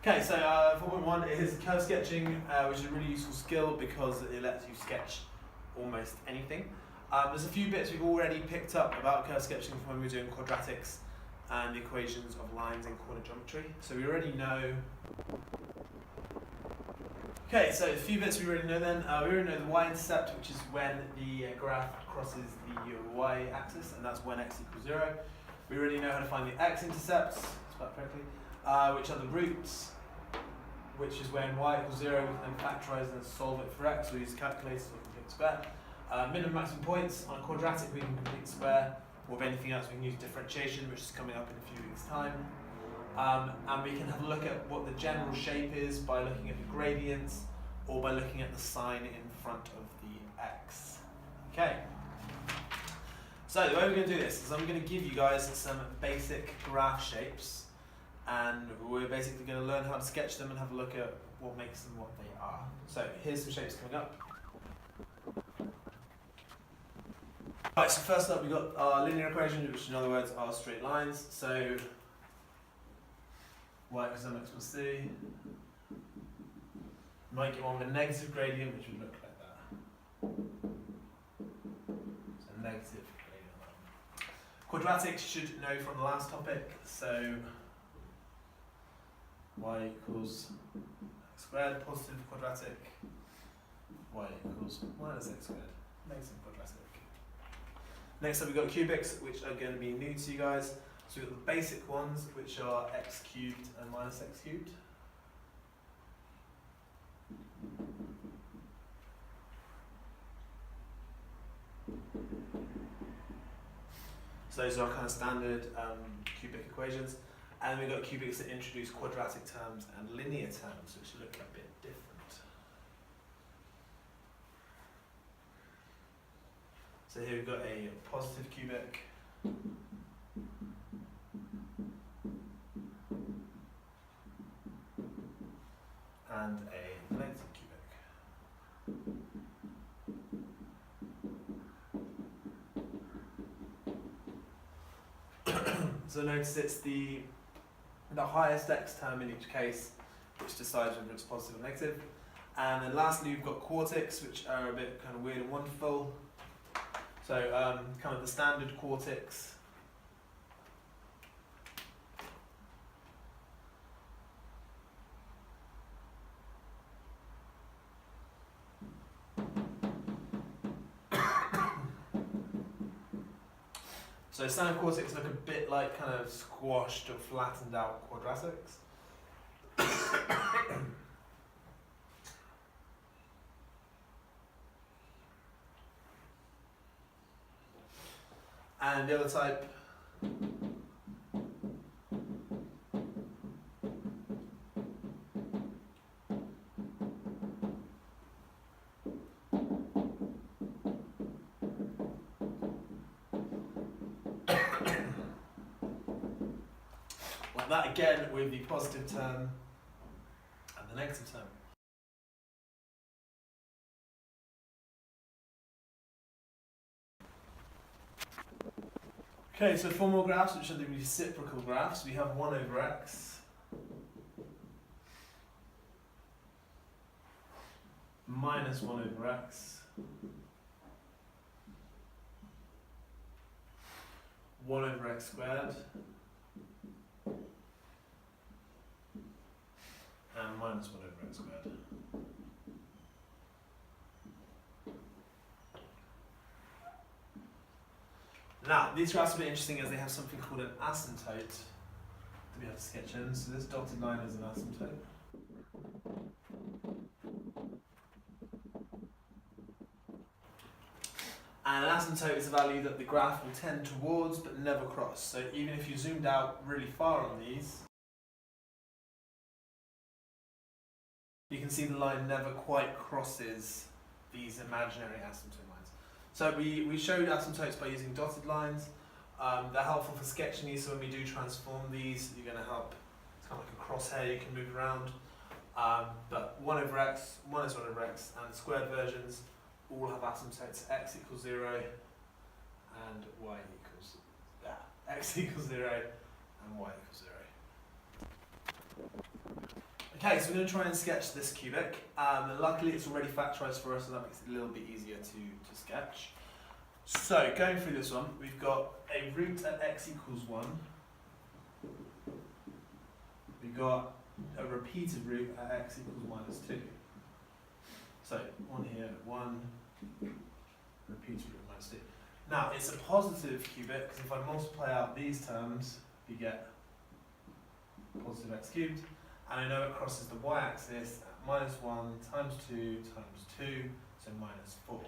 Okay, so 4.1 is curve sketching, which is a really useful skill because it lets you sketch almost anything. There's a few bits we've already picked up about curve sketching from when we were doing quadratics and the equations of lines in corner geometry. So we already know. Okay, so a few bits we already know then. We already know the y-intercept, which is when the graph crosses the y-axis, and that's when x equals 0. We already know how to find the x-intercepts, spelled correctly, which are the roots, which is when y equals 0, we can then factorise and solve it for x. We'll use a calculator so we can complete square. Minimum maximum points on a quadratic, we can complete square, or with anything else we can use differentiation, which is coming up in a few weeks' time. And we can have a look at what the general shape is by looking at the gradients or by looking at the sign in front of the x. Okay. So the way we're going to do this is I'm going to give you guys some basic graph shapes, and we're basically going to learn how to sketch them and have a look at what makes them what they are. So here's some shapes coming up. Right, so first up we've got our linear equation, which in other words are straight lines. So y equals mx plus c. You might get one with a negative gradient, which would look like that. So negative gradient line. Quadratics you should know from the last topic. So y equals x squared, positive quadratic. Y equals minus x squared, negative quadratic. Next up we've got cubics, which are going to be new to you guys. So we've got the basic ones, which are x cubed and minus x cubed. So those are our kind of standard cubic equations. And we've got cubics that introduce quadratic terms and linear terms, which look a bit different. So here we've got a positive cubic. And a negative cubic. So notice it's the highest x term in each case, which decides whether it's positive or negative. And then lastly we've got quartics, which are a bit kind of weird and wonderful. So kind of the standard quartics. So standard quartics look a bit like kind of squashed or flattened out quadratics. And the other type like that again with the positive term and the negative term. Okay, so 4 more graphs, which are the reciprocal graphs. We have 1 over x minus 1 over x, 1 over x squared, and minus 1 over x squared. Now, these graphs are a bit interesting as they have something called an asymptote that we have to sketch in. So this dotted line is an asymptote. And an asymptote is a value that the graph will tend towards but never cross. So even if you zoomed out really far on these, you can see the line never quite crosses these imaginary asymptote lines. So we showed asymptotes by using dotted lines. They're helpful for sketching these, so when we do transform these, you're going to help. It's kind of like a crosshair you can move around. But 1 over x, minus 1 over x, and squared versions all have asymptotes x equals 0 and y equals, x equals 0 and y equals 0. Okay, so we're going to try and sketch this cubic. Luckily it's already factorised for us, so that makes it a little bit easier to sketch. So, going through this one, we've got a root at x equals 1. We've got a repeated root at x equals minus 2. So, one here, 1, repeated root minus 2. Now, it's a positive cubic, because if I multiply out these terms, we get positive x cubed. And I know it crosses the y-axis at minus 1 times 2 times 2, so minus 4.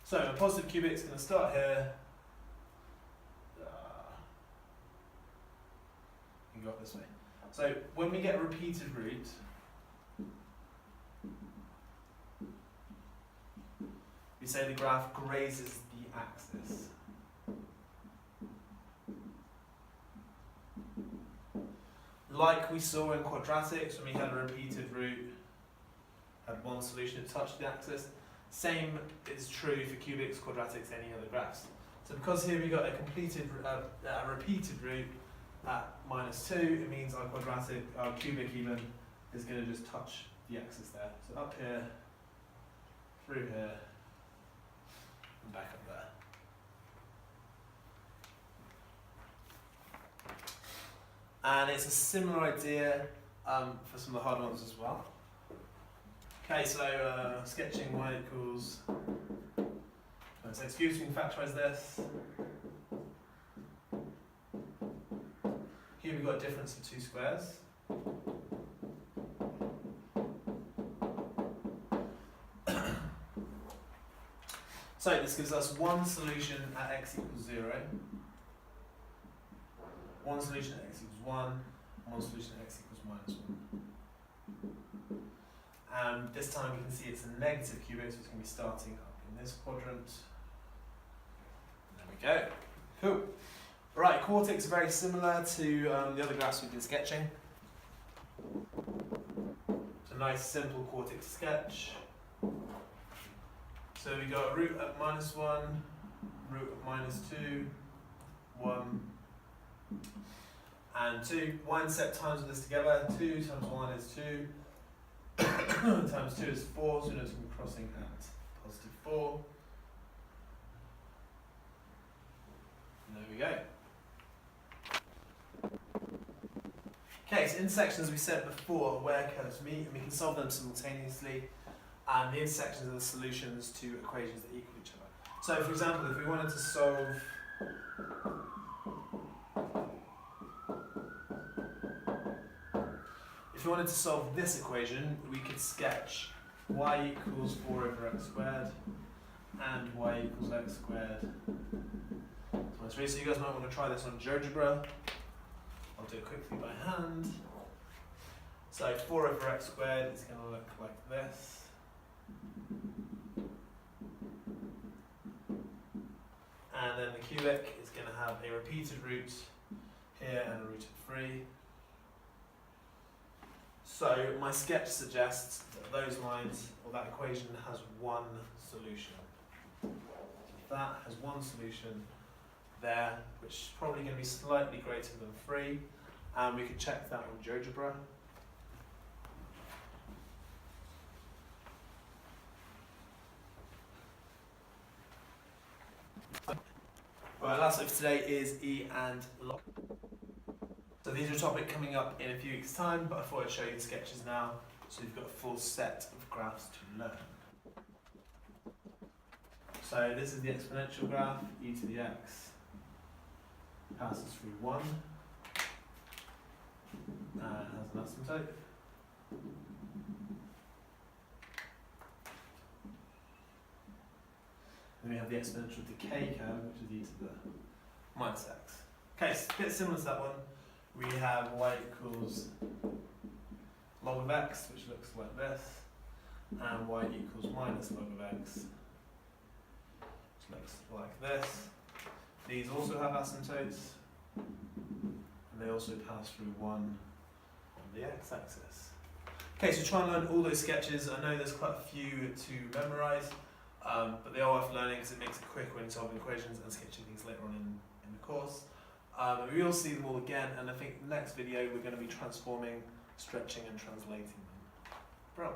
So a positive cubic is going to start here. And go up this way. So when we get a repeated root, we say the graph grazes the axis. Like we saw in quadratics, when we had a repeated root, had one solution that touched the axis. Same is true for cubics, quadratics, any other graphs. So because here we got a repeated root at minus 2, it means our cubic even, is going to just touch the axis there. So up here, through here, and back up there. And it's a similar idea for some of the hard ones as well. Okay, so sketching y equals x cubed, so we can factorise this. Here we've got a difference of 2 squares. So this gives us one solution at x equals 0. One solution at x equals 1, one solution at x equals minus 1. And this time we can see it's a negative cubic, so it's going to be starting up in this quadrant. There we go. Cool. Right, quartics are very similar to the other graphs we've been sketching. It's a nice simple quartic to sketch. So we got root at minus 1, root at minus 2, 1, and 2. Y-intercept times all this together. 2 times 1 is 2. Times 2 is 4, so it's going to be crossing at positive 4. And there we go. Okay, so intersections, we said before, where curves meet, and we can solve them simultaneously. And the intersections are the solutions to equations that equal each other. So, for example, if we wanted to solve this equation, we could sketch y equals 4 over x squared and y equals x squared times 3. So you guys might want to try this on GeoGebra. I'll do it quickly by hand. So 4 over x squared is going to look like this. And then the cubic is going to have a repeated root here and a root of 3. So my sketch suggests that those lines, or that equation, has one solution. That has one solution there, which is probably going to be slightly greater than 3. And we could check that on GeoGebra. Right, last bit for today is E and log. So these are a topic coming up in a few weeks' time, but I thought I'd show you the sketches now, so you've got a full set of graphs to learn. So this is the exponential graph, e to the x passes through 1 and has an asymptote. Then we have the exponential decay curve, which is e to the minus x. Okay, so a bit similar to that one. We have y equals log of x, which looks like this, and y equals minus log of x, which looks like this. These also have asymptotes, and they also pass through 1 on the x-axis. Okay, so try and learn all those sketches. I know there's quite a few to memorise, but they are worth learning because it makes it quicker when solving equations and sketching things later on in the course. And we will see them all again, and I think the next video we're going to be transforming, stretching and translating them. Bro.